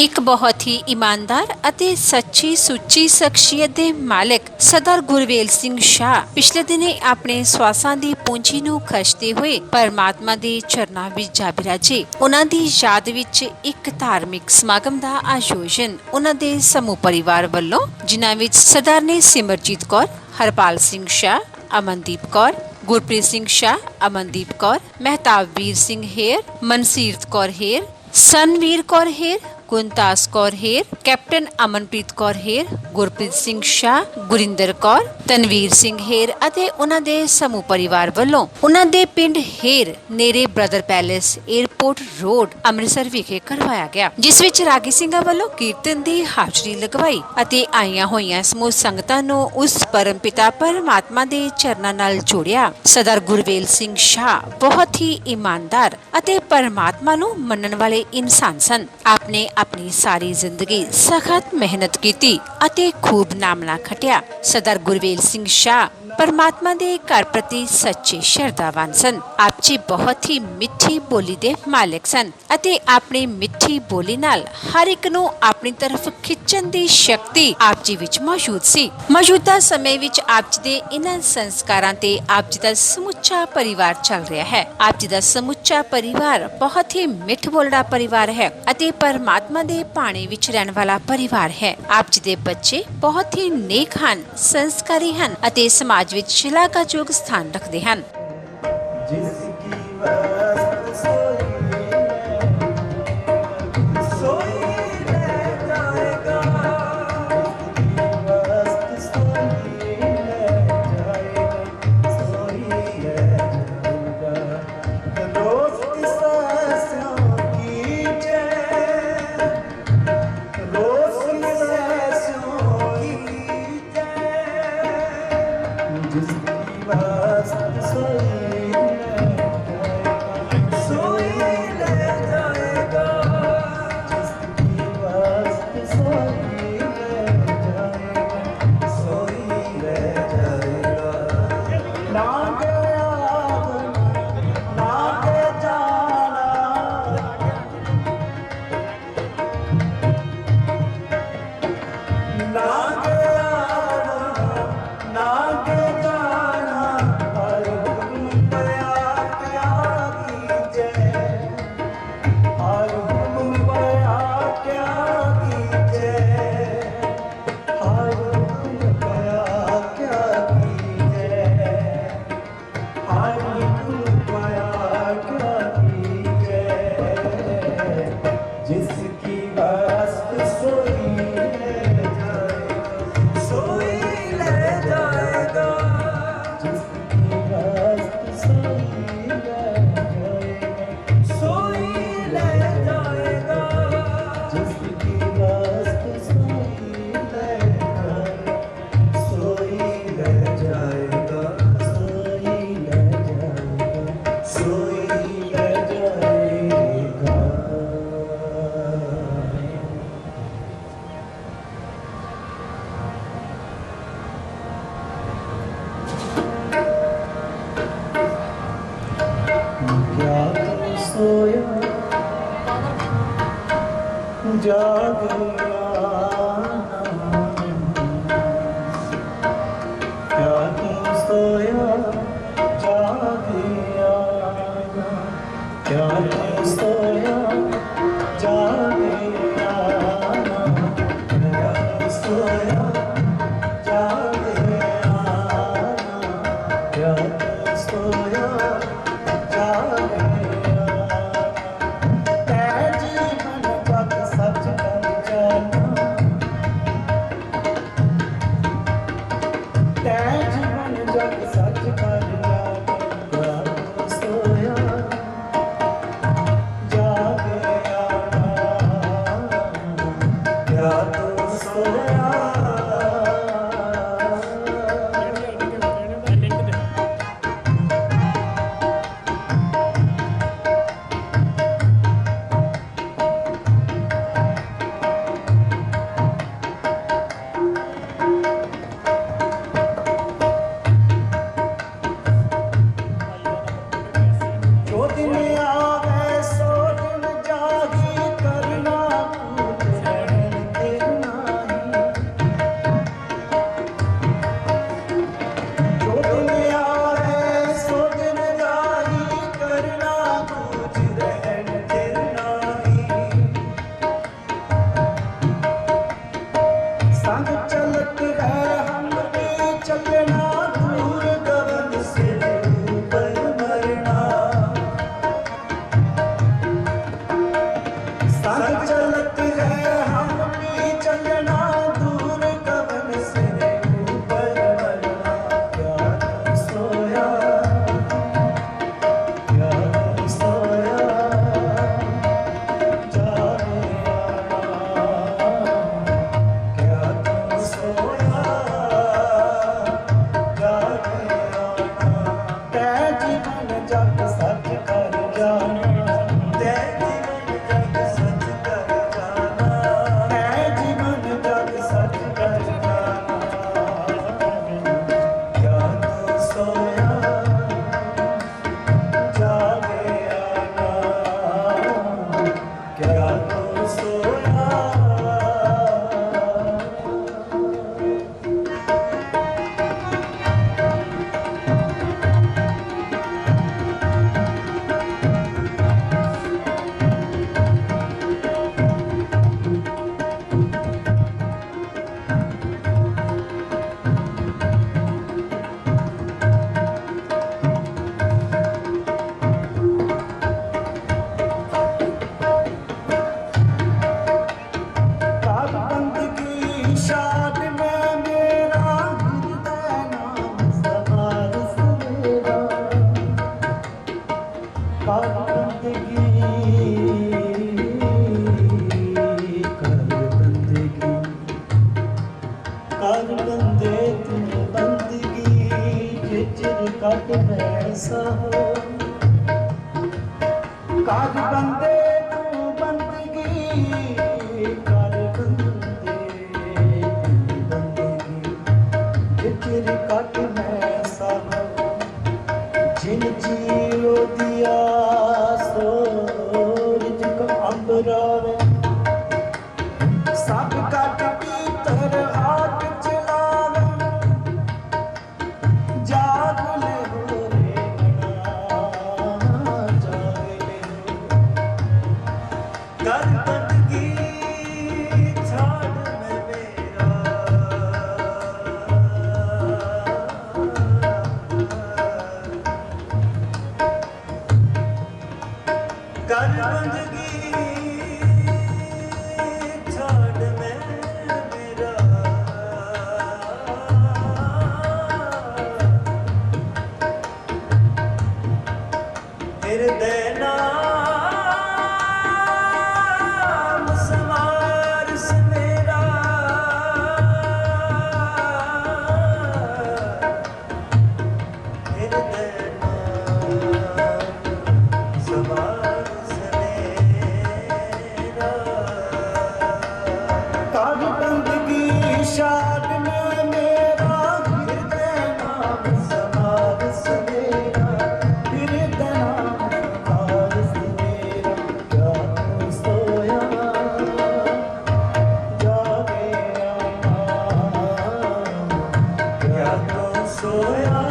एक बहुत ही ईमानदार ਅਤੇ ਸੱਚੀ ਸੁੱਚੀ ਸ਼ਖਸੀਅਤ ਦੇ ਮਾਲਕ ਸਰਦਾਰ ਗੁਰਵੇਲ ਸਿੰਘ ਸ਼ਾਹ ਪਿਛਲੇ ਦਿਨੇ ਆਪਣੇ ਸਵਾਸਾਂ ਦੀ ਪੂੰਜੀ ਨੂੰ ਖਸ਼ਦੇ ਹੋਏ ਪਰਮਾਤਮਾ ਦੇ ਚਰਨਾਂ ਵਿੱਚ ਜਾ ਬਿਰਾਜੇ। ਉਹਨਾਂ ਦੀ ਯਾਦ ਵਿੱਚ ਇੱਕ ਧਾਰਮਿਕ ਸਮਾਗਮ ਦਾ ਆਯੋਜਨ ਉਹਨਾਂ ਦੇ ਸਮੂਹ ਪਰਿਵਾਰ ਵੱਲੋਂ, ਜਿਨ੍ਹਾਂ ਵਿੱਚ ਸਰਦਾਰ ਨੇ ਸਿਮਰਜੀਤ ਕੌਰ, ਹਰਪਾਲ ਸਿੰਘ ਸ਼ਾਹ, ਅਮਨਦੀਪ ਕੌਰ, ਗੁਰਪ੍ਰੀਤ ਸਿੰਘ ਸ਼ਾਹ, ਅਮਨਦੀਪ ਕੌਰ, ਮਹਿਤਾਬ ਵੀਰ ਸਿੰਘ ਹੇਰ, ਮਨਸੀਰਤ ਕੌਰ ਹੇਰ, ਸਨਵੀਰ ਕੌਰ ਹੇਰ, ਗੁਰਦਾਸ ਕੌਰ ਹੇਰ, ਕੈਪਟਨ ਅਮਨਪ੍ਰੀਤ ਕੌਰ ਹੇਰ, ਗੁਰਪ੍ਰੀਤ ਸਿੰਘ ਸ਼ਾਹ, ਗੁਰਿੰਦਰ ਕੌਰ, ਤਨਵੀਰ ਸਿੰਘ ਹੇਰ ਅਤੇ ਉਹਨਾਂ ਦੇ ਸਮੂਹ ਪਰਿਵਾਰ ਵੱਲੋਂ ਉਹਨਾਂ ਦੇ ਪਿੰਡ ਹੇਰ ਨੇੜੇ brother palace airport road Amritsar ਵਿਖੇ ਕਰਵਾਇਆ ਗਿਆ, ਜਿਸ ਵਿੱਚ ਰਾਗੀ ਸਿੰਘਾਂ ਵੱਲੋਂ ਕੀਰਤਨ ਦੀ ਹਾਜ਼ਰੀ ਲਗਵਾਈ ਅਤੇ ਆਈਆਂ ਹੋਈਆਂ ਸਮੂਹ ਸੰਗਤਾਂ ਨੂੰ ਉਸ ਪਰਮ ਪਿਤਾ ਪਰਮਾਤਮਾ ਦੇ ਚਰਨਾਂ ਨਾਲ ਜੋੜਿਆ। ਸਰਦਾਰ ਗੁਰਵੇਲ ਸਿੰਘ ਸ਼ਾਹ ਬਹੁਤ ਹੀ ਈਮਾਨਦਾਰ ਅਤੇ ਪਰਮਾਤਮਾ ਨੂੰ ਮੰਨਣ ਵਾਲੇ ਇਨਸਾਨ ਸਨ। ਆਪਨੇ ਆਪਣੀ ਸਾਰੀ ਜ਼ਿੰਦਗੀ ਸਖਤ ਮਿਹਨਤ ਕੀਤੀ ਅਤੇ ਖੂਬ ਨਾਮਣਾ ਖਟਿਆ। ਸਰਦਾਰ ਗੁਰਵੇਲ ਸਿੰਘ ਸ਼ਾਹ ਪਰਮਾਤਮਾ ਦੇ ਘਰ ਪ੍ਰਤੀ ਸੱਚੇ ਸ਼ਰਧਾਵਾਨ ਸਨ। ਆਪ ਜੀ ਬਹੁਤ ਹੀ ਮਿੱਠੀ ਬੋਲੀ ਦੇ ਮਾਲਕ ਸਨ ਅਤੇ ਆਪਣੀ ਮਿੱਠੀ ਬੋਲੀ ਨਾਲ ਹਰ ਇੱਕ ਨੂੰ ਆਪਣੀ ਤਰਫ ਖਿੱਚਣ ਦੀ ਸ਼ਕਤੀ ਆਪ ਜੀ ਵਿੱਚ ਮੌਜੂਦ ਸੀ। ਮੌਜੂਦਾ ਸਮੇਂ ਵਿੱਚ ਆਪ ਜੀ ਦੇ ਇਹਨਾਂ ਸੰਸਕਾਰਾਂ ਤੇ ਆਪ ਜੀ ਦਾ ਸਮੁੱਚਾ ਪਰਿਵਾਰ ਚੱਲ ਰਿਹਾ ਹੈ। ਆਪ ਜੀ ਦਾ ਸਮੁੱਚਾ ਪਰਿਵਾਰ ਬਹੁਤ ਹੀ ਮਿੱਠ ਬੋਲੜਾ ਪਰਿਵਾਰ ਹੈ ਅਤੇ ਪਰਮਾਤਮਾ ਦੇ ਭਾਣੇ ਵਿੱਚ ਰਹਿਣ ਵਾਲਾ ਪਰਿਵਾਰ ਹੈ। ਆਪ ਜੀ ਦੇ ਬੱਚੇ ਬਹੁਤ ਹੀ ਨੇਕ ਹਨ, ਸੰਸਕਾਰੀ ਹਨ ਅਤੇ ਸਮਾਜ ਵਿੱਚ ਸ਼ਲਾਘਾਯੋਗ ਸਥਾਨ ਰੱਖਦੇ ਹਨ। संग चलत है हम भी चलना, दूर कवन से ऊपर बढ़ना। क्या तुम सोया, क्या तुम सोया, जाने आना। क्या तुम सोया, जाने आना। तै जीवन जग सच कर जाना, तै जीवन जग सच कर जाना, तै जीवन जग सच कर जाना। क्या तू सोया, जागे आना। क्या तू सोया। काल बंदगी शाद में मेरा, हृदय नाम सवार सवेरा। काल बंदगी, काल बंदगी, काल बंदे तू बंदगी, जिचर कट बैसा हो। काज बंदे तू बंदगी, काज बंदे तू बंदगी, जिचर कट बैसा हो। जिन जियो दिया सो रिजक अंबरावे, सब कट पीतर हाथ चलावे। जाग ले हो रे गणा, जाग ले हो। कर बंदगी छाड़ में मेरा, कर बंदगी छाड़ में मेरा। हृदय नाम सवार सवेरा। हृदय नाम सवार सवेरा। काल बंदगी शाद में मेरा, हृदय नाम सवार सवेरा। हृदय नाम सवार सवेरा। क्या तू सोया, जागे आना। क्या तू सोया।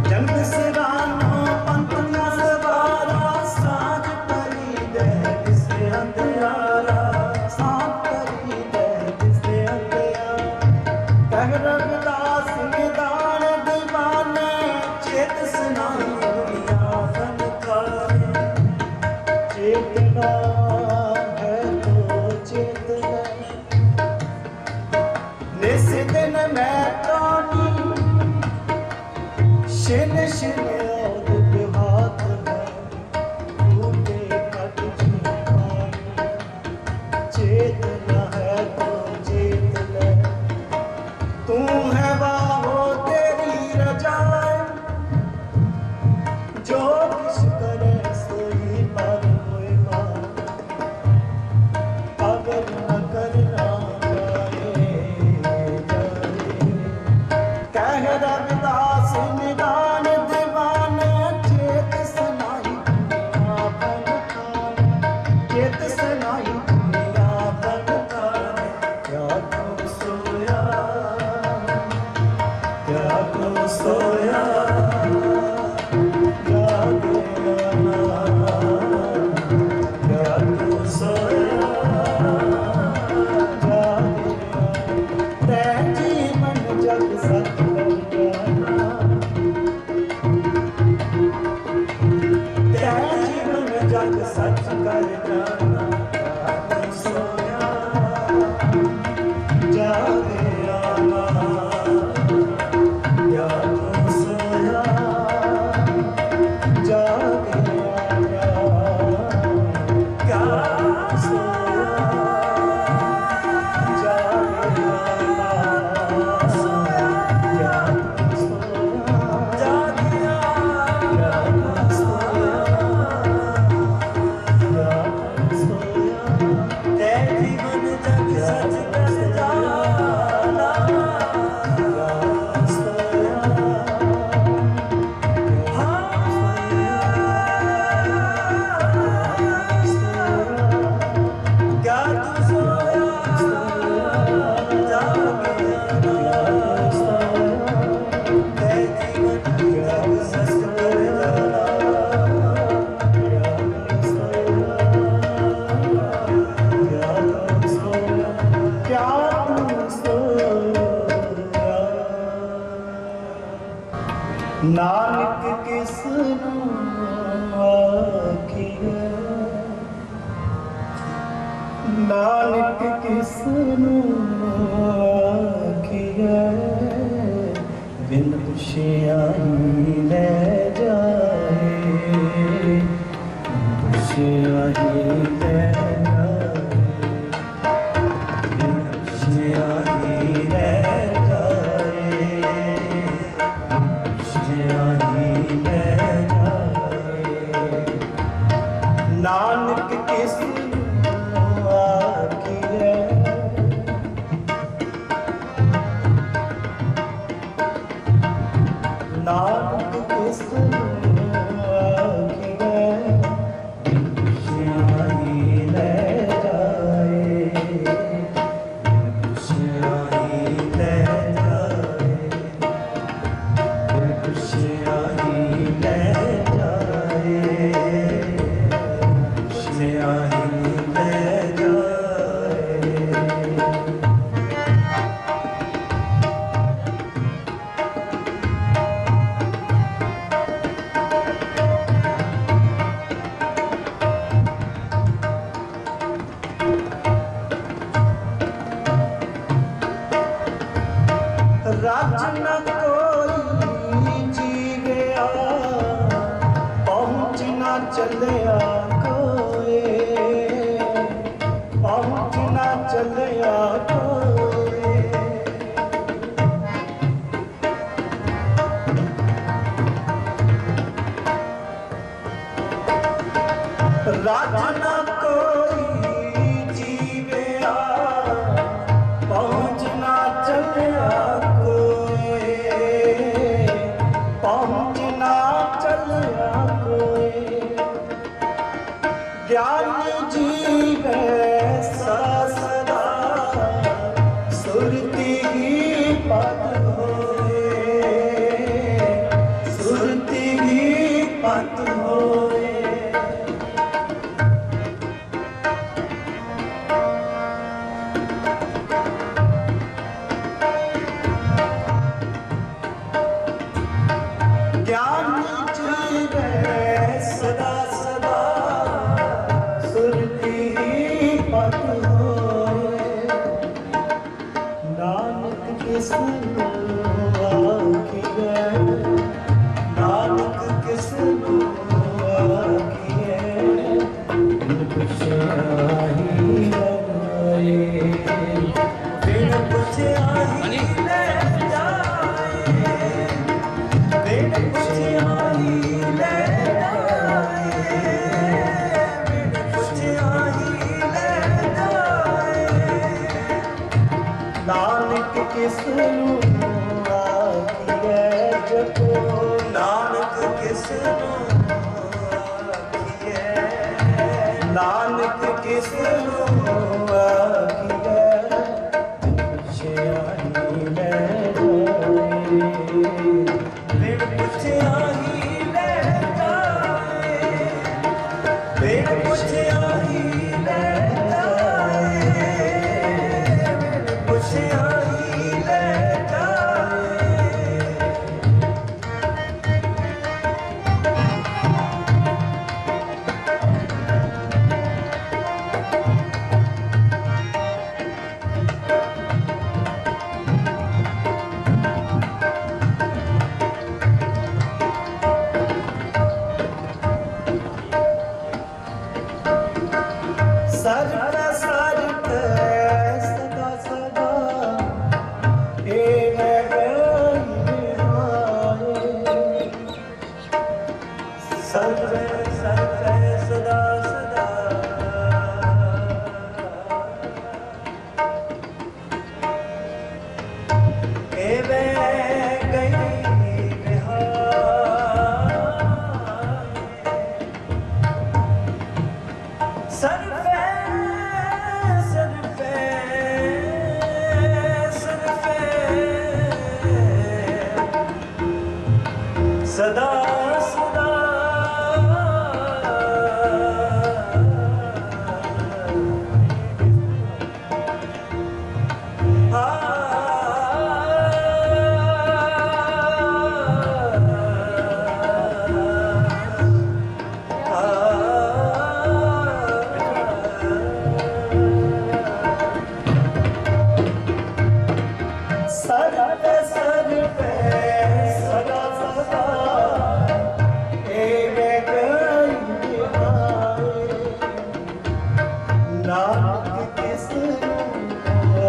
जन्म सिरानो पंथ ना सवारा, साँझ परी दहक से अंधियारा। साँझ परी दहक से अंधियारा। कह रविदास निदान दीवाने, चेत सुनाई दुनिया फनकारे। चेतना है तो चेतना, निस दिन मैं प्राणी, शिन शिन औद हाथ है, टूटे कट जीवानी। चेतना है तो चेतना, तू है बाहो तेरी रजाए। जो किस करे सोई पर होएगा, अगर न करना जाए जाए। कह रविदास निदान दीवाने, चेत सनाई दुनिया बनकाने। चेत सनाई दुनिया बनकाने। क्या तू सोया, जागो सोया जागे जागो सोया जागे तै जीवन जग सत कर जाना तै जीवन जग सच कर जाना जागो सोया जागे नानक किसनु आखिए नानक किसनु आखिए बिन पुछिया ही ले जाए पुछिया ही ले जाए बिन पुछिया ही ले नानक किसनु आखिए नानक किसनु आखिए बिन पुछिया ही ले जाए बिन पुछिया ही ले जाए बिन पुछिया ही ले राज न कोई जीवया पहुँच न चलिया कोई पहुँच न चलिया कोई राज न कोई जीवया पहुँच न चलिया पहुँचना चलिया कोई ज्ञान जीवे सदा सुरती ही पद होए सुरती ही पद होए ज्ञान जीवे सदा सदा सुरती ही पद होए नानक किसनु आखिए नानक किसनु आखिए बिन पुछिया ही लगाए बिन पुछिया ही ले नानक किसनु आखिए जपो नानक किसनु आखिए नानक किसनु आखिए पुछिया ही ले जाए ਪੁੱਛਿਆ ਹੀ ਲੈ ਜਾਏ, ਬਿਨ ਪੁੱਛਿਆ ਹੀ ਲੈ ਜਾਏ, ਬਿਨ ਪੁੱਛਿਆ ਹੀ ਲੈ ਜਾਏ। सर पे सदा सदा ए सर पे सदा सदा ए वे गई सर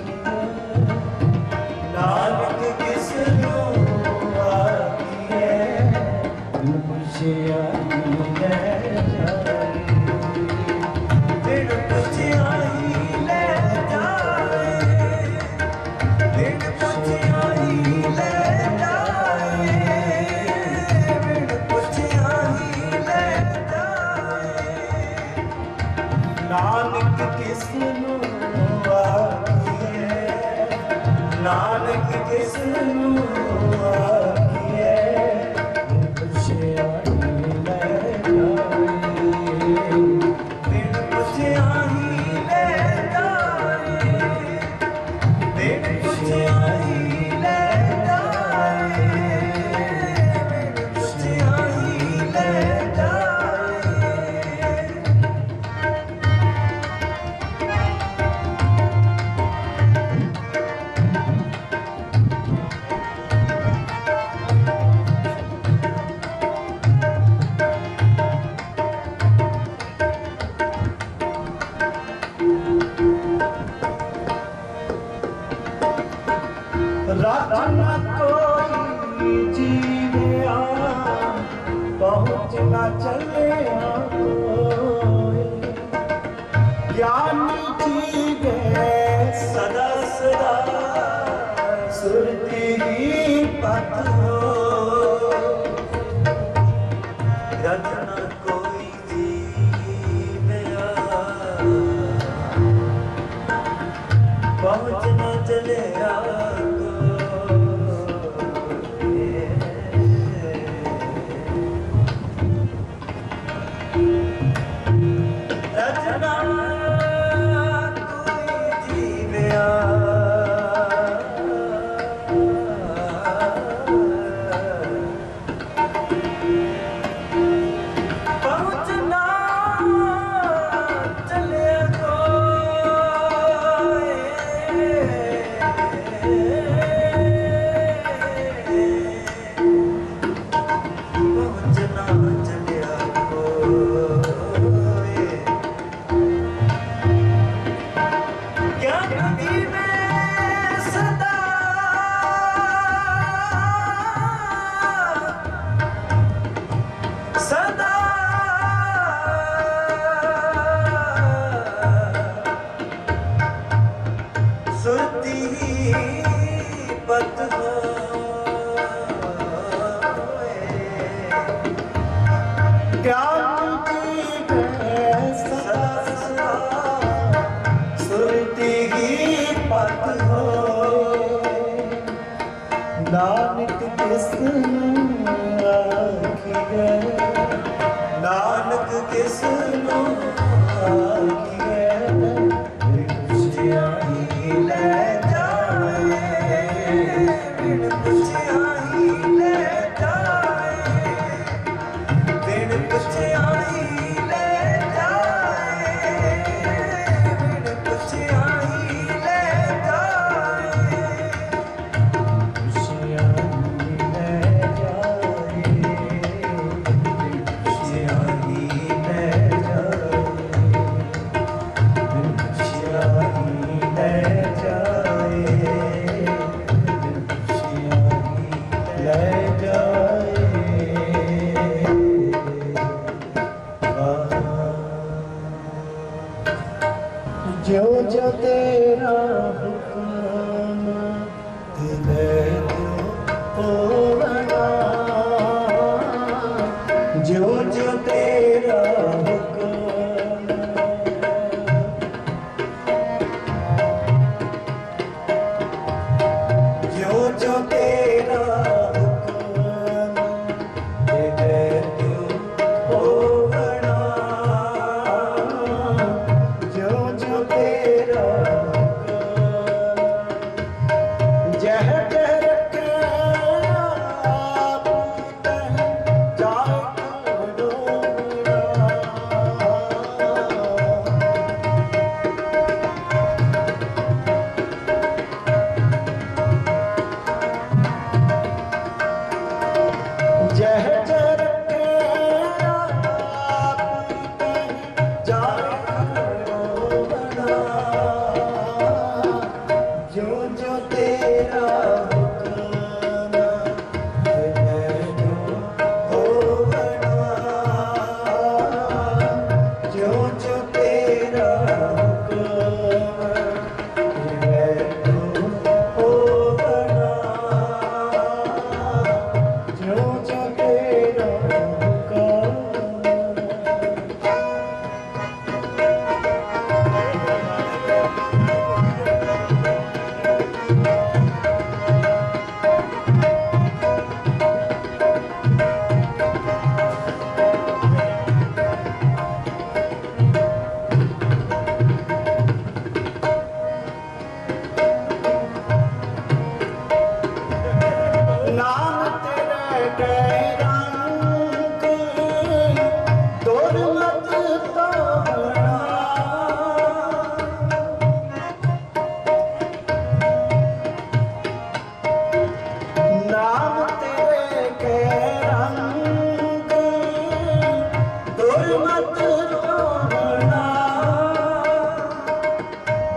सदा सदा नानक किसनू आखिए, नानक किसनू आखिए, पुछिया ही ले जाए, बिन पुछिया ही ले जाए, बिन पुछिया ही ले जाए, बिन पुछिया ही ले जाए। रचना कोई जीविया पहुँच न चले ज्ञानी जीवे सदा सदा सुरती ही पथ हो। रचना कोई जीविया पहुँच न चले ਨਾਨਕ ਕਿਸ ਨੂੰ ਆਖੀਐ, ਨਾਨਕ ਕਿਸ ਨੂੰ ਆਖੀਐ, ਬਿਨ ਪੁੱਛਿਆ ਹੀ ਲੈ ਜਾਏ, ਬਿਨ ਪੁੱਛਿਆ ਹੀ ਲੈ ਜਾਏ, ਬਿਨ ਪੁੱਛਿਆ ਹੀ ਲੈ ਜਾਏ, ਬਿਨ ਪੁੱਛਿਆ ਹੀ ਲੈ ਜਾਏ, ਪੁੱਛਿਆ ਹੀ ਲੈ ਜਾਏ, ਬਿਨ ਪੁੱਛਿਆ ਹੀ ਲੈ ਜਾਏ, ਬਿਨ ਪੁੱਛਿਆ ਹੀ ਲੈ ਜਾਏ, ਬਿਨ ਪੁੱਛਿਆ ਹੀ ਲੈ ਜਾਏ। ਜੋ ਜੋ ਤੇਰਾ ਹੁਕਮ ਦਿਲੇ ਤੋਂ ਹੋਵਣਾ, ਜੋ ਜੋ ਤੇਰਾ ਹੁਕਮ, ਜੋ ਜੋ ਤੇਰਾ ਹੁਕਮ ਦਿਲੇ ਤੋਂ ਹੋਵਣਾ, ਜੋ ਜੋ ਤੇਰਾ ਹੁਕਮ, ਜਹ ਜਹ ਰੱਖੇ ਆਪ ਤਹਿ ਜਾਇ ਡੋਬਣਾ, ਜਹ ਜਹ ਰੱਖੇ ਆਪ ਤਹਿ ਜਾਇ ਡੋਬਣਾ, ਜੋ ਜੋ ਤੇਰਾ ਹੁਕਮ ਦਿਲੇ ਤੋਂ ਹੋਵਣਾ, ਜੋ ਜੋ ਤੇਰਾ ਹੁਕਮ ਦਿਲੇ ਤੋਂ ਹੋਵਣਾ, ਜੋ ਜੋ ਤੇਰਾ ਹੁਕਮ। ਨਾਮ ਤੇਰੇ ਕੈ ਰੰਗ ਦੁਰਮਤ ਤੋੜਨਾ, ਨਾਮ ਤੇਰੇ ਕੈ ਰੰਗ ਦੁਰਮਤ ਤੋੜਨਾ,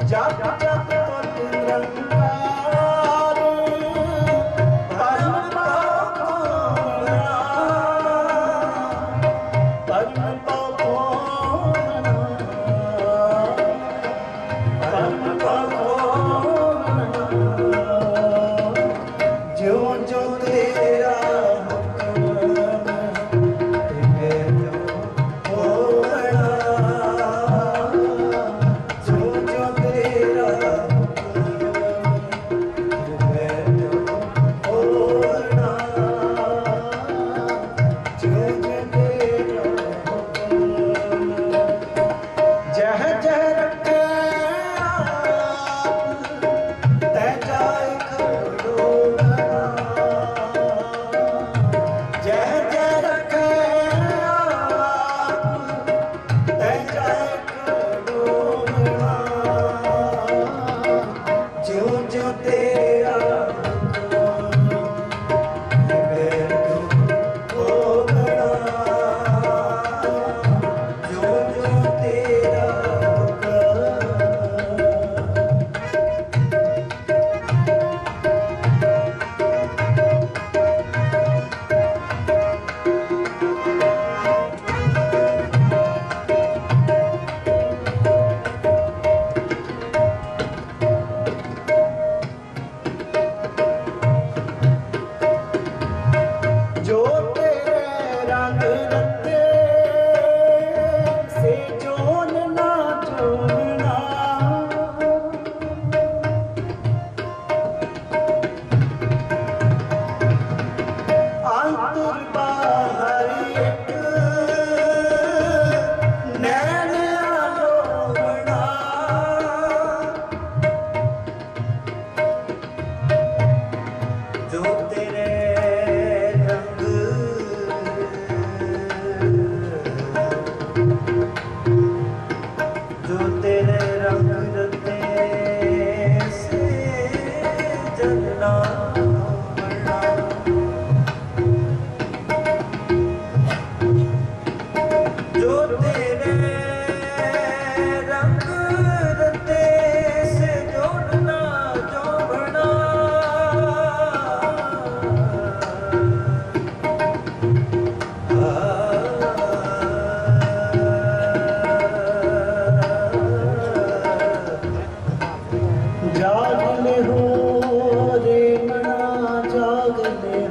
ਜਪ ਜਪ ਤੁਧ ਨਿਰੰਕਾਰ ਪਰਮ ਪਾਵਨਾ, ਪਰਮ ਪਾਵਨਾ, ਪਰਮ ਪਾਵਨਾ, ਜੋ ਜੋ ਤੇਰਾ ਹੁਕਮ ਦਿਲੇ ਤੋਂ ਹੋਵਣਾ, ਜੋ ਜੋ ਤੇਰਾ ਹੁਕਮ ਦਿਲੇ ਤੋਂ ਹੋਵਣਾ, ਜੋ ਜੋ ਤੇਰਾ ਹੁਕਮ, ਜਹ ਜਹ ਰੱਖੇ ਆਪ ਤੈ ਜਾਇ ਖੜੋਣਾ,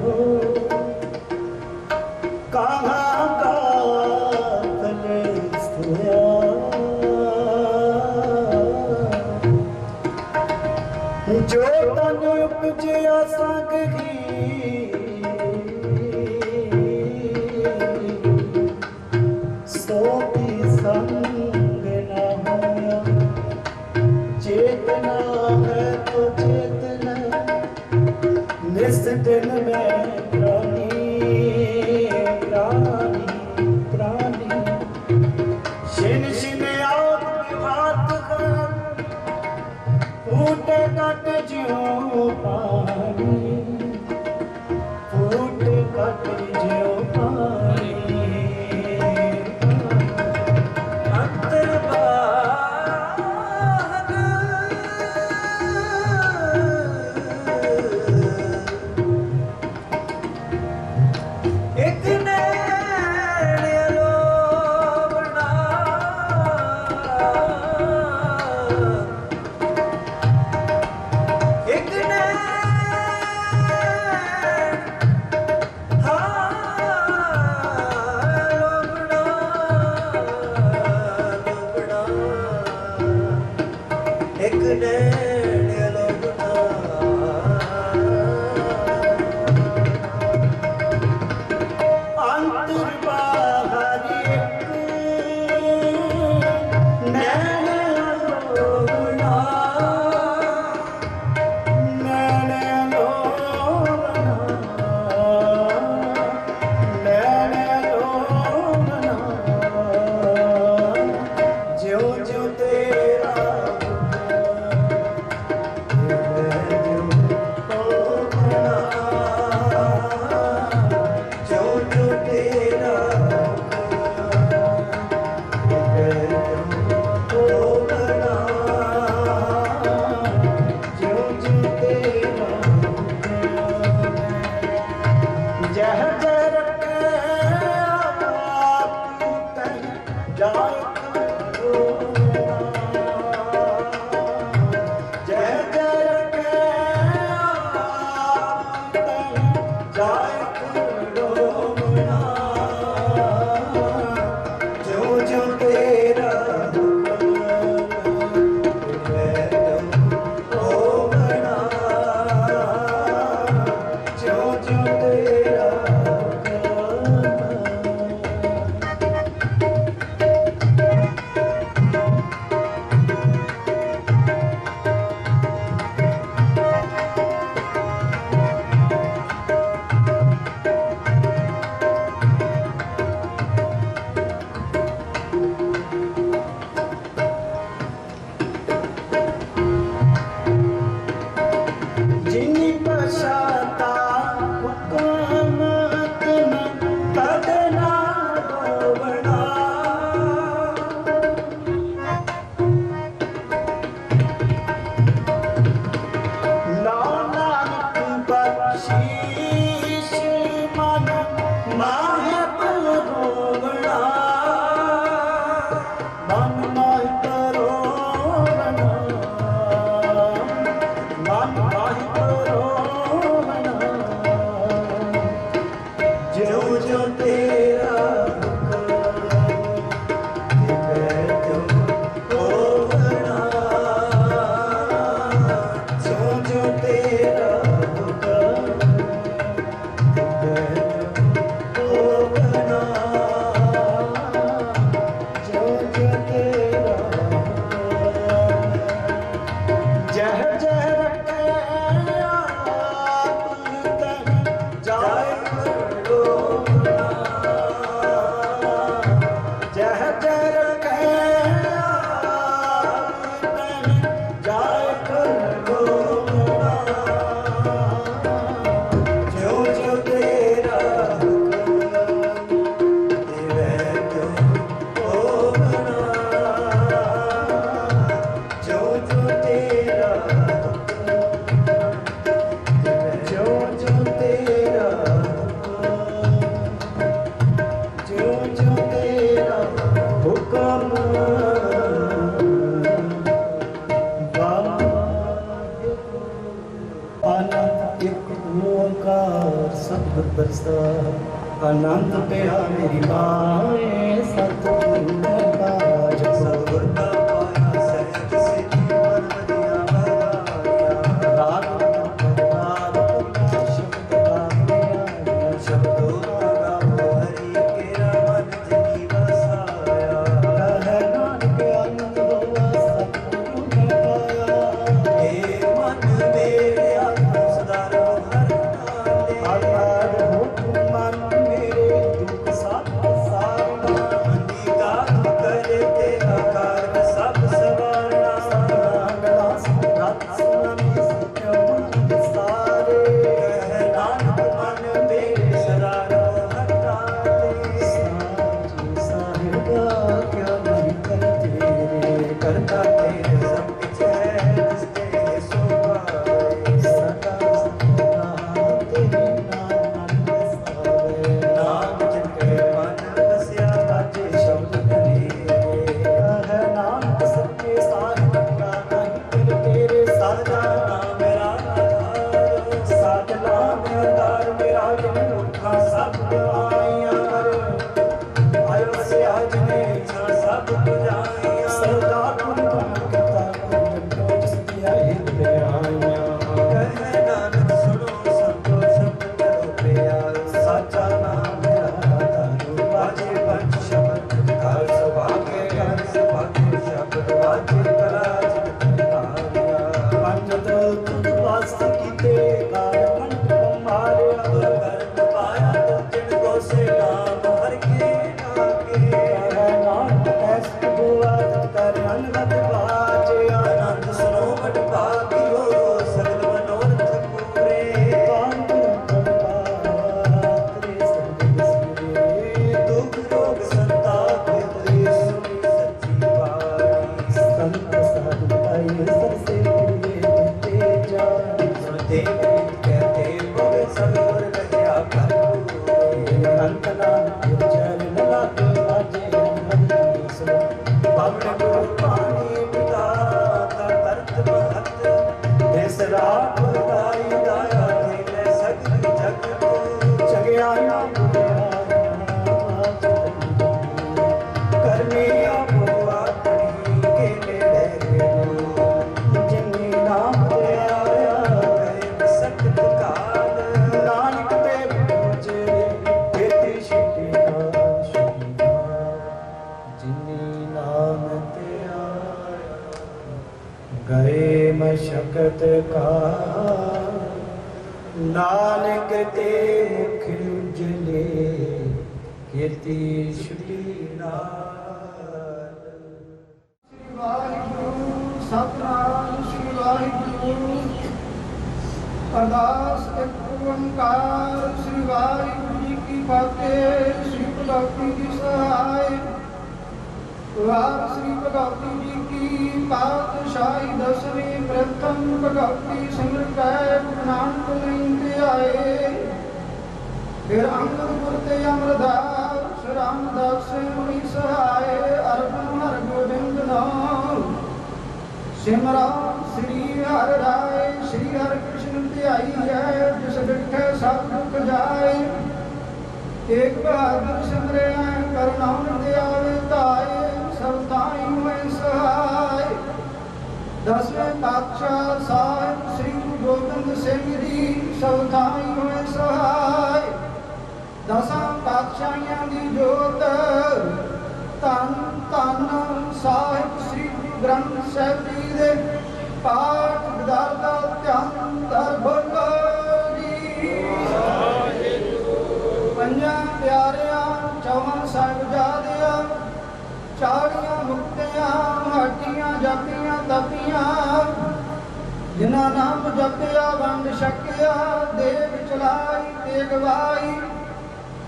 हो कहाँ का कलेश होया जो तन उपजया सागरी सोती संग न होया चेतना है तो चेतना निस दिन में प्राणी प्राणी प्राणी शिन शिन आग विभात कर फूटे कट ज्यों पानी फूटे कट ज्यों पानी अंतर एक नैन अलोबना एक नैन लोबना एक नैन अलोबना अंतर बाहर एक नैन अलोबना नैन अलोबना नैन अलोबना ज्यों ज्यों तेरा ज्यों ज्यों तेरा ज्यों ज्यों तेरा जह जह रखे आप तह जाए खरोना जह जह रखे आप तह जाए खरोना ज्यों ज्यों तेरा होना ज्यों ज्यों तेरा जिनी पशाता हुक्म सतगुर बरसा आनंद पिया मेरी माए सतगुरु काज सतगुर का पाया सहज सिद्धि मन दिया बधाया राग राग शब्द गाया शब्दों का गाओ हरि केरा मन जिनी बसाया कह नानक आनंद हुआ सतगुरु ने पाया हे मन मेरे आत्म सदा शकत का नानक ते मुख उजले कीर्ति छुटी नाल। श्री वाहिगुरु सतनाम श्री वाहिगुरु अरदास एक ओंकार श्री वाहिगुरु जी की फतेह। श्री भगवती जी सहाय वार श्री भगवती जी की पातशाही दसवीं प्रथम भगवती सिमर कैब नानक लेंदे आए। फिर अंगद गुरते अमरदास रामदास मुनि सहाय अर्पण हर गोविंद नाम सिमरा श्री हर राय श्री हर कृष्ण ध्याई है जिस डिठे सब दुख जाए। एक बहादुर सिमरे करनाम दयावे ताए सब ताई हुए सहाय। दसवें पातशाह साहिब श्री गुरु गोबिंद सिंह जी सब ताई हुए सहाय। दसां पातशाहियां दी जोत धन धन साहिब श्री गुरु ग्रंथ साहिब जी दे पाठ विदार दा ध्यान धर बोलो जी। पंजां प्यारियां चौहां साहिबजादियां चाड़ियां मुक्तियां हाटियां जापियां तपियां जिन्हां नाम जपिया वंड छकिया देव चलाई ते गवाई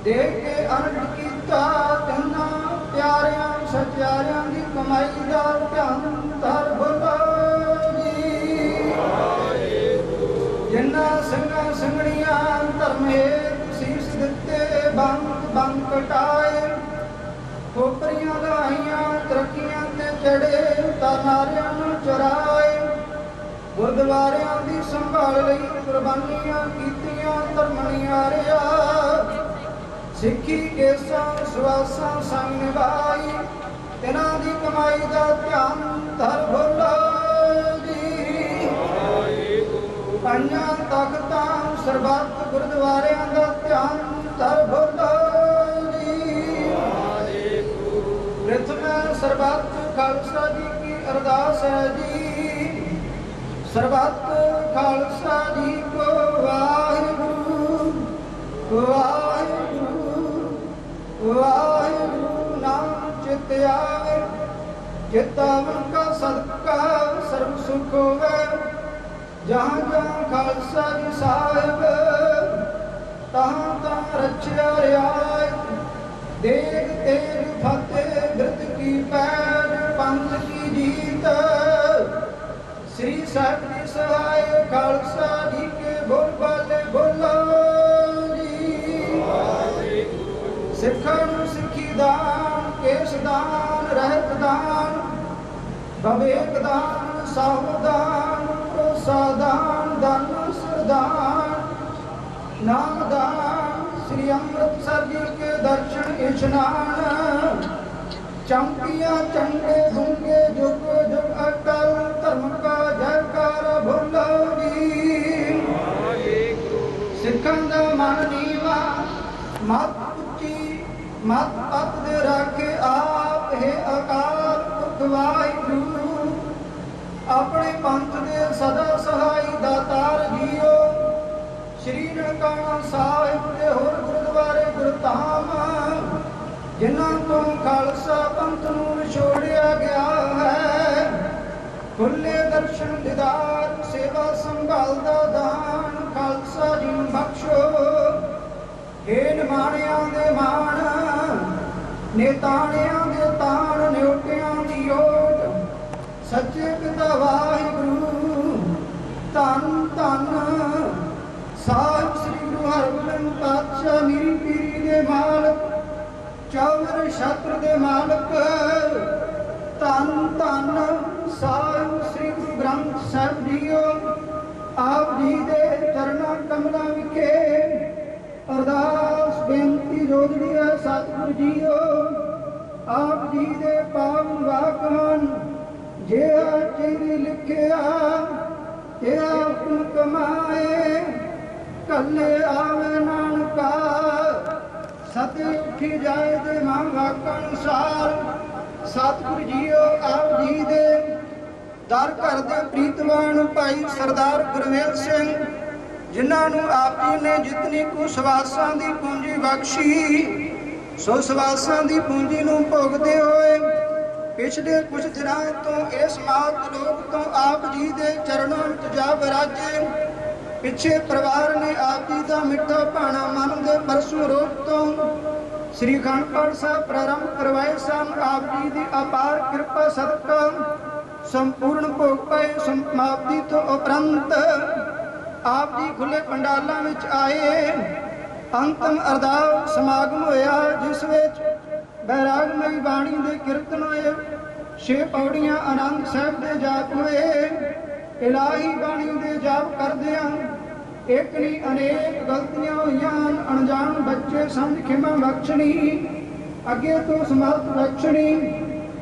देख के अनट कीता तिन्हां प्यारियां सचारियां दी कमाई दा ध्यान धर बोलो जी। जिन्हां ਸਿੰਘਾਂ ਸਿੰਘਣੀਆਂ धर्म हेत शीस दिते बंक बंक कटाए खोपरियां लाइयां तरक्कियां ते चढ़े तां नारियां नूं चराए। ਗੁਰਦੁਆਰਿਆਂ ਦੀ ਸੰਭਾਲ ਲਈ ਕੁਰਬਾਨੀਆਂ ਕੀਤੀਆਂ ਧਰਮਣੀਆਰਿਆ। ਸਿੱਖੀ ਕੇਸਾਂ ਸਵਾਸਾਂ ਸੰਗ ਨਿਭਾਈ, ਤਿਨਾਂ ਦੀ ਕਮਾਈ ਦਾ ਧਿਆਨ ਧਰ ਭੋਲੋ ਜੀ। ਪੰਜਾਂ ਤਖਤਾਂ ਸਰਬੱਤ ਗੁਰਦੁਆਰਿਆਂ ਦਾ ਧਿਆਨ ਧਰ ਭੋਲੋ ਜੀ। ਪ੍ਰਥਮ ਸਰਬੱਤ ਖਾਲਸਾ ਜੀ ਕੀ ਅਰਦਾਸ ਹੈ ਜੀ। ਸਰਬੱਤ ਖਾਲਸਾ ਜੀ ਕੋ ਵਾਹਿਗੁਰੂ ਵਾਹਿਗੁਰੂ ਵਾਹਿਗੁਰੂ। ਨਾਮ ਚਿਤ ਆਵੇ, ਚਿਤਾਵਨ ਕਾ ਸਦਕਾ ਸਰਬ ਸੁਖ ਹੋਵੇ। ਜਹਾਂ ਜਹਾਂ ਖਾਲਸਾ ਜੀ ਸਾਹਿਬ, ਤਹਾਂ ਤਹਾਂ ਰਚਿਆ ਰਿਆਇਤ। ਦੇਗ ਤੇਗ ਫਤਿਹ ਬਿਰਧ ਕੀ ਪੈਜ, ਪੰਥ ਕੀ ਜੀਤ। ਸ੍ਰੀ ਸਾਹਿਬ ਜੀ ਸਹਾਇ, ਖਾਲਸਾ ਜੀ ਕੇ ਬੋਲ ਬਾਲੇ ਬੋਲੋ ਜੀ। ਸਿੱਖਾਂ ਨੂੰ ਸਿੱਖੀ ਦਾਨ, ਕੇਸ ਦਾਨ, ਰਹਿਤ ਦਾਨ, ਵਿਵੇਕ ਦਾਨ, ਸਾਵਧਾਨ, ਭਰੋਸਾ ਦਾਨ, ਦਾਨ ਸਰਦਾਨ, ਨਾਮ ਦਾਨ। श्री अमृतसर जी के दर्शन इशनान, चमकिया चंगे दूंगे जुग जुग अटल। धर्म का जयकार भोलो जी। सिखों दा मन नीवा, मत उच्ची मत पत दे राखे आप। हे अकाल पुरख वाहिगुरू, अपने पंथ दे सदा सहाई दातार जीओ। श्री ननकाना साहिब ਦੇ ਹੋਰ ਗੁਰਦੁਆਰੇ ਗੁਰਧਾਮ, ਜਿਨ੍ਹਾਂ ਤੋਂ ਖਾਲਸਾ ਪੰਥ ਨੂੰ ਵਿਛੋੜਿਆ ਗਿਆ ਹੈ। ਖੁੱਲੇ ਦਰਸ਼ਨ ਦੀਦਾਰ, ਸੇਵਾ ਸੰਭਾਲ ਦਾ ਦਾਨ ਖਾਲਸਾ ਜੀ ਨੂੰ ਬਖਸ਼ੋ। ਹੇ ਨਿਮਾਣਿਆਂ ਦੇ ਮਾਣ, ਨੇਤਾਣਿਆਂ ਦੇ ਤਾਣ, ਨਿਉਟਿਆਂ ਦੀ ਓਟ। ਸੱਚੇ ਪਿਤਾ ਵਾਹਿਗੁਰੂ, ਧੰਨ ਧੰਨ ਸਾਹਿਬ ਸ੍ਰੀ ਗੁਰੂ ਹਰਗੋਬਿੰਦ ਪਾਤਸ਼ਾਹ ਮੀਰੀ ਪੀਰੀ ਦੇ ਮਾਲਕ, ਚੌਵਰ ਛਤਰ ਦੇ ਮਾਲਕ। ਧੰਨ ਧੰਨ ਸਾਹਿਬ ਸ੍ਰੀ ਗੁਰੂ ਗ੍ਰੰਥ ਸਾਹਿਬ ਜੀਓ। ਆਪ ਜੀ ਦੇ ਚਰਨਾਂ ਕਮਲਾਂ ਵਿਖੇ ਅਰਦਾਸ ਬੇਨਤੀ ਜੋੜਦੀ ਹੈ ਸਤਿਗੁਰੂ ਜੀਓ। ਆਪ ਜੀ ਦੇ ਪਾਵਨ ਵਾਕ ਹਨ, ਜਿਹਾ ਚਿਰ ਲਿਖਿਆ ਤਿਹਾ ਪੁਨ ਕਮਾਏ। ਕੱਲੇ ਆਵੇ ਨਾਨਕਾ, ਸਤ ਉੱਠੀ ਜਾਏ ਦੇ ਮਾਂ ਵਾਕਾਂ ਅਨੁਸਾਰ। ਸਤਿਗੁਰੂ ਜੀਓ ਆਪ ਜੀ ਦੇ ਦਰ ਘਰ ਦੇ ਪ੍ਰੀਤਵਾਨ ਭਾਈ ਸਰਦਾਰ ਗੁਰਵੇਲ ਸਿੰਘ, ਜਿਨ੍ਹਾਂ ਨੂੰ ਆਪ ਜੀ ਨੇ ਜਿਤਨੀ ਕੁ ਸਵਾਸਾਂ ਦੀ ਪੂੰਜੀ ਬਖਸ਼ੀ, ਸੋ ਸਵਾਸਾਂ ਦੀ ਪੂੰਜੀ ਨੂੰ ਭੋਗਦੇ ਹੋਏ ਪਿਛਲੇ ਕੁਝ ਦਿਨਾਂ ਤੋਂ ਇਸ ਮਾਤ ਲੋਕ ਤੋਂ ਆਪ ਜੀ ਦੇ ਚਰਨਾਂ ਵਿੱਚ ਜਾ ਵਿਰਾਜੇ। ਪਿੱਛੇ ਪਰਿਵਾਰ ਨੇ ਆਪ ਜੀ ਦਾ ਮਿੱਠਾ ਭਾਣਾ ਮਨ ਦੇ ਪਰਸੋਂ ਰੋਜ਼ ਤੋਂ ਸ੍ਰੀ ਅਖੰਡ ਪਾਠ ਸਾਹਿਬ ਪ੍ਰਾਰੰਭ ਕਰਵਾਏ ਸਨ। ਆਪ ਜੀ ਦੀ ਅਪਾਰ ਕਿਰਪਾ ਸਦਕਾ ਸੰਪੂਰਨ ਭੋਗ ਪਏ। ਸਮਾਪਤੀ ਤੋਂ ਉਪਰੰਤ ਆਪ ਜੀ ਖੁੱਲੇ ਪੰਡਾਲਾਂ ਵਿੱਚ ਆਏ। ਅੰਤਮ ਅਰਦਾਸ ਸਮਾਗਮ ਹੋਇਆ, ਜਿਸ ਵਿੱਚ ਬੈਰਾਗਮਈ ਬਾਣੀ ਦੇ ਕੀਰਤਨ ਹੋਏ, 6 ਪੌੜੀਆਂ ਆਨੰਦ ਸਾਹਿਬ ਦੇ ਜਾਪ ਹੋਏ। ਇਲਾਹੀ ਬਾਣੀ ਦੇ ਜਾਪ ਕਰਦਿਆਂ ਇੱਕ ਨਹੀਂ ਅਨੇਕ ਗਲਤੀਆਂ ਹੋਈਆਂ। ਅਣਜਾਣ ਬੱਚੇ ਸਮਝ ਖਿਮਾ ਬਖਸ਼ਣੀ, ਅੱਗੇ ਤੋਂ ਸਮਰਥ ਬਖਸ਼ਣੀ।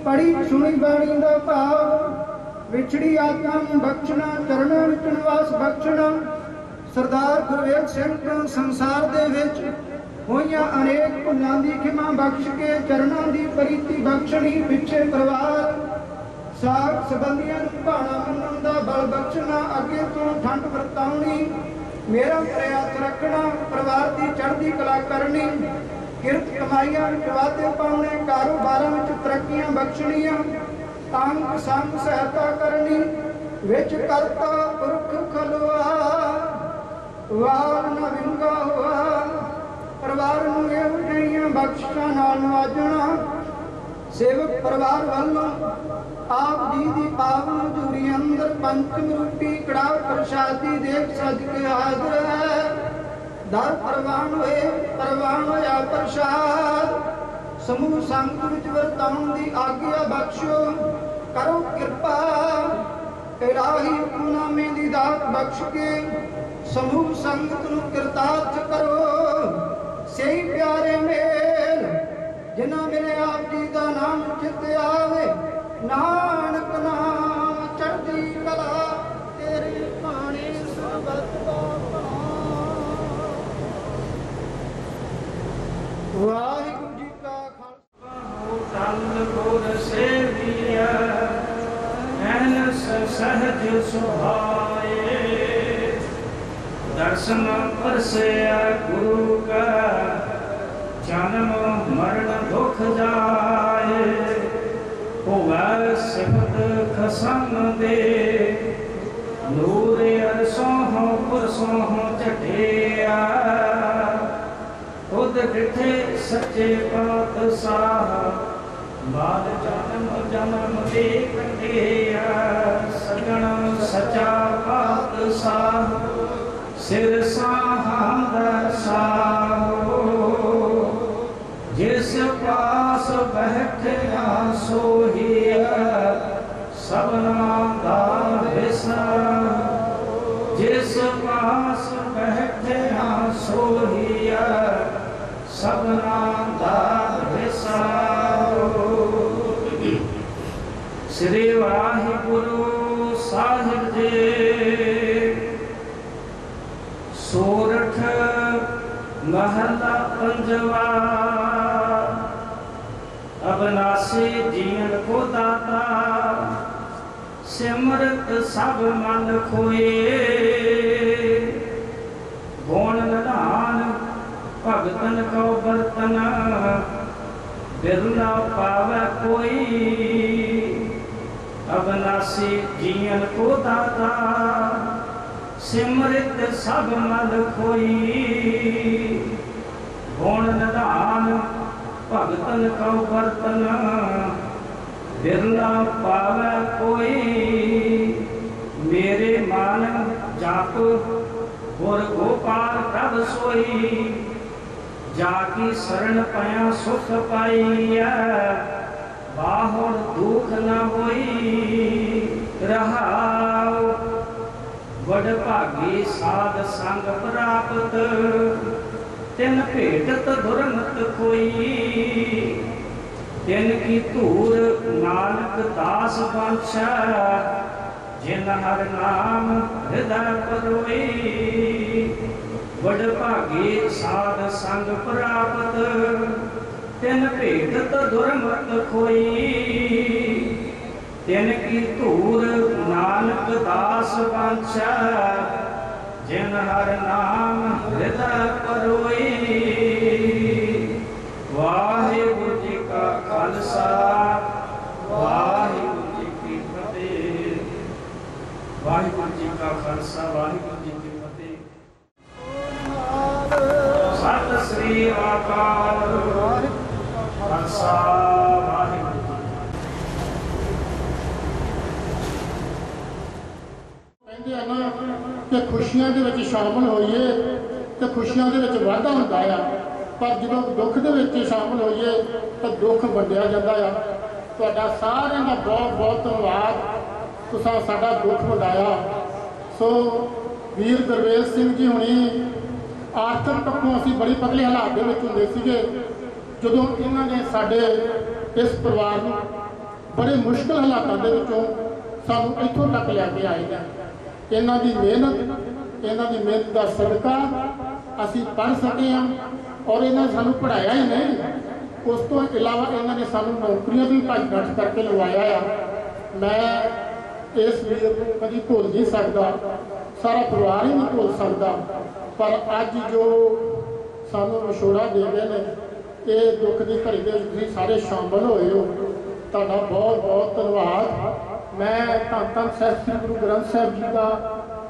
ਪੜੀ ਸੁਣੀ ਬਾਣੀ ਦਾ ਭਾਵ, ਵਿਛੜੀ ਆਤਮਾ ਨੂੰ ਬਖਸ਼ਣਾ, ਚਰਨਾਂ ਵਿੱਚ ਨਿਵਾਸ ਬਖਸ਼ਣਾ। ਸਰਦਾਰ ਗੁਰਵੇਲ ਸਿੰਘ ਤੋਂ ਸੰਸਾਰ ਦੇ ਵਿੱਚ ਹੋਈਆਂ ਅਨੇਕ ਭੁੱਲਾਂ ਦੀ ਖਿਮਾ ਬਖਸ਼ ਕੇ ਚਰਨਾਂ ਦੀ ਪ੍ਰੀਤੀ ਬਖਸ਼ਣੀ। ਪਿੱਛੇ ਪਰਿਵਾਰ ਸਾਖ ਸੰਬੰਧੀਆਂ ਨੂੰ ਭਾਣਾ ਮੰਨਣ ਦਾ ਬਲ ਬਖਸ਼ਣਾ, ਅੱਗੇ ਤੋਂ ਠੰਡ ਵਰਤਾਉਣੀ, ਮੇਰਾ ਪ੍ਰਯਾਸ ਰੱਖਣਾ, ਪਰਿਵਾਰ ਦੀ ਚੜ੍ਹਦੀ ਕਲਾ ਕਰਨੀ, ਕਿਰਤ ਕਮਾਈਆਂ ਵਿੱਚ ਵਾਧੇ ਪਾਉਣੇ, ਕਾਰੋਬਾਰਾਂ ਵਿੱਚ ਤਰੱਕੀਆਂ ਬਖਸ਼ਣੀਆਂ, ਅੰਗ ਸੰਗ ਸਹਾਇਤਾ ਕਰਨੀ, ਵਿੱਚ ਕਰਤਾ ਪੁਰਖ ਖਲੋਆ, ਵਾਰ ਨ ਵਿੰਗਾ ਹੋਆ। ਪਰਿਵਾਰ ਨੂੰ ਇਹੋ ਜਿਹੀਆਂ ਬਖਸ਼ਿਸ਼ਾਂ ਨਾਲ ਨਵਾਜਣਾ। ਸੇਵਕ ਪਰਿਵਾਰ ਵੱਲੋਂ ਆਪ ਜੀ ਦੀ ਪਾਵਨ ਹਜ਼ੂਰੀ ਅੰਦਰ ਪੰਚਮ ਰੂਪੀ ਕੜਾਹ ਪ੍ਰਸ਼ਾਦੀ ਦੇਖ ਸਜ ਕੇ ਹਾਜ਼ਰ ਹੈ। ਦਰ ਪ੍ਰਵਾਨ ਹੋਏ, ਪ੍ਰਵਾਨ ਹੋਇਆ ਪ੍ਰਸ਼ਾਦ, ਸਮੂਹ ਸੰਗਤ ਵਿੱਚ ਵਰਤਾਉਣ ਦੀ ਆਗਿਆ ਬਖਸ਼ੋ। ਕਰੋ ਕਿਰਪਾ, ਇਲਾਹੀ ਹੁਕਮਨਾਮੇ ਦੀ ਦਾਤ ਬਖਸ਼ ਕੇ ਸਮੂਹ ਸੰਗਤ ਨੂੰ ਕਿਰਤਾਰਥ ਕਰੋ। ਸਹੀ ਪਿਆਰੇ ਮੇਲ ਜਿਨ੍ਹਾਂ ਮੇਰੇ ਆਪ ਜੀ ਦਾ ਨਾਮ ਚਿਤ ਆਵੇ, ਨਾਨਕ ਨਾਮ ਚੜ੍ਹਦੀ ਕਲਾ ਤੇਰੀ ਬਾਣੀ ਸਰਬਤ ਦਾ ਭਲਾ। ਵਾਹਿਗੁਰੂ ਜੀ ਕਾ ਖਾਲਸਾ। ਤਨ ਗੁਰ ਸੇਵੀਆ ਐਨਸ ਸਹਜ ਸੁਭਾਏ, ਦਰਸ਼ਨ ਪਰਸਿਆ ਗੁਰੂ ਕਾ ਜਨਮ ਮਰਨ ਦੁਖ ਜਾਏ। ਹੋਵੈ ਸਿਫਤ ਖਸਮ ਦੇ ਨੂਰ ਅਰਸੋਂ ਪੁਰਸੋਂ ਝਟਿਆ, ਖੁਦ ਡਿਠੇ ਸੱਚੇ ਪਾਤਸ਼ਾਹ ਬਾਦ ਜਨਮ ਜਨਮ ਦੇ ਕੱਟਿਆ। ਸਗਣ ਸਚਾ ਪਾਤਸ਼ਾਹ ਸਿਰ ਸਾਹੰਦਾ ਸਾਹੋ, ਜਿਸ ਪਾਸ ਬੈਠਿਆ ਸੋਹੀਆ ਸਭਨਾ ਦਾ ਹਿਸਾ। ਜਿਸ ਪਾਸ ਬੈਠਿਆ ਸੋਹੀਆ ਸਭਨਾ ਦਾ ਹਿਸਾ। ਸ੍ਰੀ ਵਾਹਿਗੁਰੂ ਸਾਹਿਬ ਜੀ। ਸੋਰਠ ਮਹਲਾ ਪੰਜਵਾ। ਅਬਨਾਸੀ ਜੀਵਨ ਕੋ ਦਾਤਾ, ਸਿਮਰਤ ਸਭ ਮਨ ਖੋਏ। ਗੁਣ ਨਿਧਾਨ ਭਗਤਨ ਕੋ ਬਰਤਨ, ਬਿਰਲਾ ਪਾਵੈ ਕੋਈ। ਅਬਨਾਸੀ ਜੀਵਨ ਕੋ ਦਾਤਾ, ਸਿਮਰਿਤ ਸਭ ਮਨ ਖੋਈ। ਗੁਣ ਨਿਧਾਨ ਭਗਤਨ ਕਉ ਬਰਤਨ, ਬਿਰਲਾ ਪਾਵੈ ਕੋਈ। ਮੇਰੇ ਮਨ ਜਪ ਗੁਰ ਗੋਪਾਲ ਪ੍ਰਭ ਸੋਈ, ਜਾ ਕੀ ਸਰਣ ਪਿਆ ਸੁਖ ਪਾਈਐ। ਬਾਹੁਰ ਦੁਖ ਨ ਹੋਈ ਰਹਾਉ, ਵਡ ਭਾਗੀ ਸਾਧ ਸੰਗ ਪ੍ਰਾਪਤ। ਤਿਨ ਭੇਟਤ ਦੁਰਮਤ ਕੋਈ, ਤਿਨ ਕੀ ਧੂਰ ਨਾਨਕ ਦਾਸ ਬਾਂਛਾ। ਜਿਨ ਹਰ ਨਾਮ ਹਿਰਦੈ ਪਰੋਈ, ਵਡ ਭਾਗੀ ਸਾਧ ਸੰਗ ਪ੍ਰਾਪਤ। ਤਿਨ ਭੇਟਤ ਦੁਰਮਤ ਕੋਈ, ਤਿਨ ਕੀ ਧੂਰ ਨਾਨਕ ਦਾਸ ਬਾਂਛਾ। ਜਿਨ ਹਰ ਨਾਮ ਹਿਰਦੈ ਪਰੋਈ। ਵਾਹਿਗੁਰੂ ਜੀ ਕਾ ਖਾਲਸਾ, ਵਾਹਿਗੁਰੂ ਜੀ ਕੀ ਫਤਿਹ। ਵਾਹਿਗੁਰੂ ਜੀ ਕਾ ਖਾਲਸਾ, ਵਾਹਿਗੁਰੂ ਜੀ ਕੀ ਫਤਿਹ। ਸਤਿ ਸ੍ਰੀ ਅਕਾਲ। ਖਾਲਸਾ ਵਾਹਿਗੁਰੂ ਜੀ। ਕਹਿੰਦੇ ਆ ਨਾ ਕਿ ਖੁਸ਼ੀਆਂ ਦੇ ਵਿੱਚ ਸ਼ਾਮਲ ਹੋਈਏ ਤੇ ਖੁਸ਼ੀਆਂ ਦੇ ਵਿੱਚ ਵਾਧਾ ਹੁੰਦਾ ਆ, ਪਰ ਜਦੋਂ ਦੁੱਖ ਦੇ ਵਿੱਚ ਸ਼ਾਮਲ ਹੋਈਏ ਤਾਂ ਦੁੱਖ ਵੰਡਿਆ ਜਾਂਦਾ ਆ। ਤੁਹਾਡਾ ਸਾਰਿਆਂ ਦਾ ਬਹੁਤ ਬਹੁਤ ਧੰਨਵਾਦ, ਤੁਸੀਂ ਸਾਡਾ ਦੁੱਖ ਵੰਡਾਇਆ। ਸੋ ਵੀਰ ਗੁਰਵੇਲ ਸਿੰਘ ਜੀ ਹੁਣੀ ਆਰਥਿਕ ਪੱਖੋਂ ਅਸੀਂ ਬੜੀ ਪਤਲੇ ਹਾਲਾਤ ਦੇ ਵਿੱਚ ਹੁੰਦੇ ਸੀਗੇ, ਜਦੋਂ ਇਹਨਾਂ ਨੇ ਸਾਡੇ ਇਸ ਪਰਿਵਾਰ ਨੂੰ ਬੜੇ ਮੁਸ਼ਕਲ ਹਾਲਾਤਾਂ ਦੇ ਵਿੱਚੋਂ ਸਾਨੂੰ ਇੱਥੋਂ ਤੱਕ ਲੈ ਕੇ ਆਏ ਨੇ। ਇਹਨਾਂ ਦੀ ਮਿਹਨਤ ਦਾ ਸਦਕਾ ਅਸੀਂ ਪੜ੍ਹ ਸਕੇ ਹਾਂ, ਔਰ ਇਹਨਾਂ ਨੇ ਸਾਨੂੰ ਪੜ੍ਹਾਇਆ ਹੀ ਨਹੀਂ, ਉਸ ਤੋਂ ਇਲਾਵਾ ਇਹਨਾਂ ਨੇ ਸਾਨੂੰ ਨੌਕਰੀਆਂ ਵੀ ਭੱਜ ਨੱਠ ਕਰਕੇ ਲਵਾਇਆ ਆ। ਮੈਂ ਇਸ ਵੀਰ ਨੂੰ ਕਦੀ ਭੁੱਲ ਨਹੀਂ ਸਕਦਾ, ਸਾਰਾ ਪਰਿਵਾਰ ਹੀ ਨਹੀਂ ਭੁੱਲ ਸਕਦਾ। ਪਰ ਅੱਜ ਜੋ ਸਾਨੂੰ ਵਿਛੋੜਾ ਦੇ ਗਏ ਨੇ, ਇਹ ਦੁੱਖ ਦੀ ਘੜੀ ਦੇ ਵਿੱਚ ਤੁਸੀਂ ਸਾਰੇ ਸ਼ਾਮਲ ਹੋਏ ਹੋ, ਤੁਹਾਡਾ ਬਹੁਤ ਬਹੁਤ ਧੰਨਵਾਦ। ਮੈਂ ਧੰਨ ਸਾਹਿਬ ਸ੍ਰੀ ਗੁਰੂ ਗ੍ਰੰਥ ਸਾਹਿਬ ਜੀ ਦਾ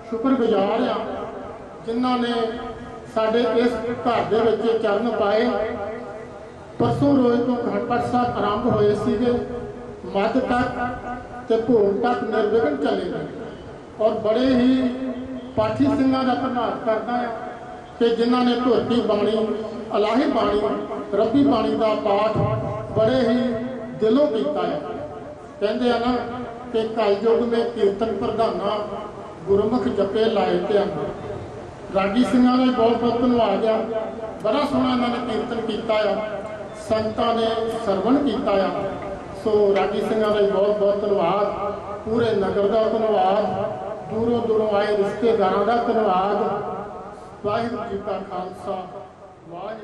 ਸ਼ੁਕਰਗੁਜ਼ਾਰ ਹਾਂ, ਜਿਨ੍ਹਾਂ ਨੇ ਸਾਡੇ ਇਸ ਘਰ ਦੇ ਵਿੱਚ ਚਰਨ ਪਾਏ। ਪਰਸੋਂ ਰੋਜ਼ ਤੋਂ ਘਟ ਪਾਠ ਸਾਹਿਬ ਆਰੰਭ ਹੋਏ ਸੀਗੇ, ਮੱਧ ਤੱਕ ਤੇ ਭੋਗ ਤੱਕ ਨਿਰਵਿਘਨ ਚੱਲੇ ਨੇ, ਔਰ ਬੜੇ ਹੀ ਪਾਠੀ ਸਿੰਘਾਂ ਦਾ ਧੰਨਵਾਦ ਕਰਦਾ ਹਾਂ ਕਿ ਜਿਨ੍ਹਾਂ ਨੇ ਧੋਤੀ ਬਾਣੀ, ਇਲਾਹੀ ਬਾਣੀ, ਰੱਬੀ ਬਾਣੀ ਦਾ ਪਾਠ ਬੜੇ ਹੀ ਦਿਲੋਂ ਕੀਤਾ ਹੈ। ਕਹਿੰਦੇ ਆ ਨਾ ਤੇ ਕਲਯੁਗ में ਕੀਰਤਨ ਪ੍ਰਧਾਨਾ ਗੁਰਮੁਖ ਜਪੇ ਲਾਏ ਧਿਆਨਾ। ਰਾਗੀ ਸਿੰਘਾਂ ਦਾ ਬਹੁਤ ਬਹੁਤ ਧੰਨਵਾਦ ਆ। ਬੜਾ ਸੋਹਣਾ ਇਹਨਾਂ ਨੇ ਕੀਰਤਨ ਕੀਤਾ ਆ, ਸੰਤਾਂ ਨੇ ਸਰਵਣ ਕੀਤਾ ਆ। ਸੋ ਰਾਗੀ ਸਿੰਘਾਂ ਦਾ ਬਹੁਤ ਬਹੁਤ ਧੰਨਵਾਦ, ਪੂਰੇ ਨਗਰ ਦਾ ਧੰਨਵਾਦ, ਦੂਰੋਂ ਦੂਰੋਂ ਆਏ ਰਿਸ਼ਤੇਦਾਰਾਂ ਦਾ ਧੰਨਵਾਦ। ਵਾਹਿਗੁਰੂ ਜੀ ਕਾ ਖਾਲਸਾ, ਵਾਹਿਗੁਰੂ